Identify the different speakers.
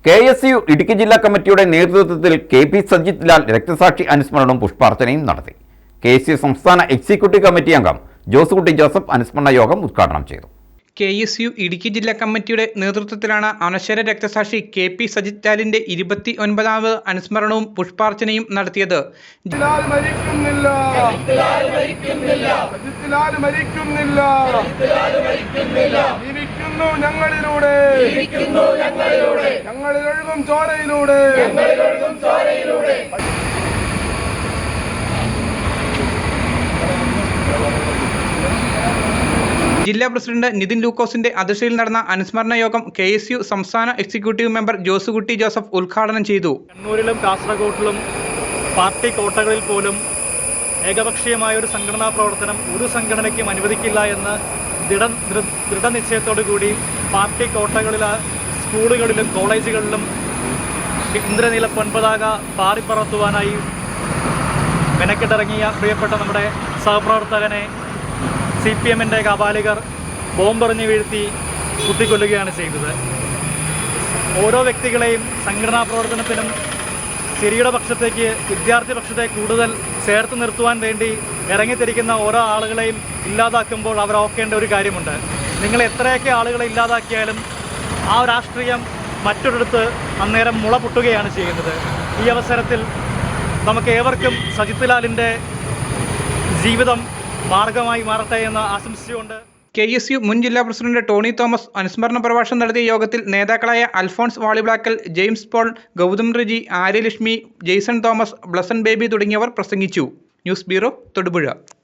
Speaker 1: KSU Idukki ജില്ലാ കമ്മിറ്റിയുടെ നേതൃത്വത്തിൽ KP സജിത് ലാൽ രക്തസാക്ഷി അനുസ്മരണവും പുഷ്പാർച്ചനയും നടത്തി. KSU സംസ്ഥാന എക്സിക്യൂട്ടീവ് കമ്മിറ്റി അംഗം ജോസുകുട്ടി ജോസഫ് അനുസ്മരണ യോഗം ഉദ്ഘാടനം ചെയ്തു.
Speaker 2: KSU ഇടുക്കി ജില്ലാ കമ്മിറ്റിയുടെ നേതൃത്വത്തിലാണ് അനശ്വര രക്തസാക്ഷി KP സജിത് ലാലിന്റെ 29ാമത് അനുസ്മരണവും പുഷ്പാർച്ചനയും നടത്തിയത്. ജില്ലാ പ്രസിഡന്റ് നിതിൻ ലൂക്കോസിന്റെ അധ്യക്ഷതയിൽ നടന്ന അനുസ്മരണ യോഗം KSU സംസ്ഥാന എക്സിക്യൂട്ടീവ് മെമ്പർ ജോസുകുട്ടി ജോസഫ് ഉദ്ഘാടനം ചെയ്തു.
Speaker 3: കണ്ണൂരിലും കാസർഗോഡിലും പാർട്ടി കോട്ടകളിൽ പോലും ഏകപക്ഷീയമായ ഒരു സംഘടനാ പ്രവർത്തനം ഒരു സംഘടനയ്ക്കും അനുവദിക്കില്ല എന്ന് ദൃഢനിശ്ചയത്തോടു കൂടി പാർട്ടി കോട്ടകളിൽ, സ്കൂളുകളിലും കോളേജുകളിലും ഇന്ദ്രനീല പൊൻപതാക പാറിപ്പറത്തുവാനായി മെനക്കെട്ടിറങ്ങിയ പ്രിയപ്പെട്ട നമ്മുടെ സഹപ്രവർത്തകനെ CPM-ൻ്റെ കാപാലികർ ബോംബെറിഞ്ഞ് വീഴ്ത്തി കുത്തിക്കൊല്ലുകയാണ് ചെയ്തത്. ഓരോ വ്യക്തികളെയും സംഘടനാ പ്രവർത്തനത്തിനും ശരിയുടെ പക്ഷത്തേക്ക്, വിദ്യാർത്ഥി പക്ഷത്തെ കൂടുതൽ ചേർത്ത് നിർത്തുവാൻ വേണ്ടി ഇറങ്ങിത്തിരിക്കുന്ന ഓരോ ആളുകളെയും ഇല്ലാതാക്കുമ്പോൾ അവർ ഓർക്കേണ്ട ഒരു കാര്യമുണ്ട്. നിങ്ങൾ എത്രയൊക്കെ ആളുകളെ ഇല്ലാതാക്കിയാലും ആ രാഷ്ട്രീയം മറ്റൊരിടത്ത് അന്നേരം മുള പൊട്ടുകയാണ് ചെയ്യുന്നത്. ഈ അവസരത്തിൽ നമുക്ക് ഏവർക്കും സജിത് ലാലിൻ്റെ ജീവിതം മാർഗമായി മാറട്ടെ എന്ന് ആശംസിച്ചുകൊണ്ട്
Speaker 2: KSU മുൻ ജില്ലാ പ്രസിഡന്റ് ടോണി തോമസ് അനുസ്മരണ പ്രഭാഷണം നടത്തിയ യോഗത്തിൽ നേതാക്കളായ അൽഫോൺസ് വാളിബ്ലാക്കൽ, ജെയിംസ് പോൾ, ഗൗതം റെജി, ആര്യലക്ഷ്മി, ജെയ്സൺ തോമസ്, ബ്ലസൻ ബേബി തുടങ്ങിയവർ പ്രസംഗിച്ചു. News bureau, Thodupuzha.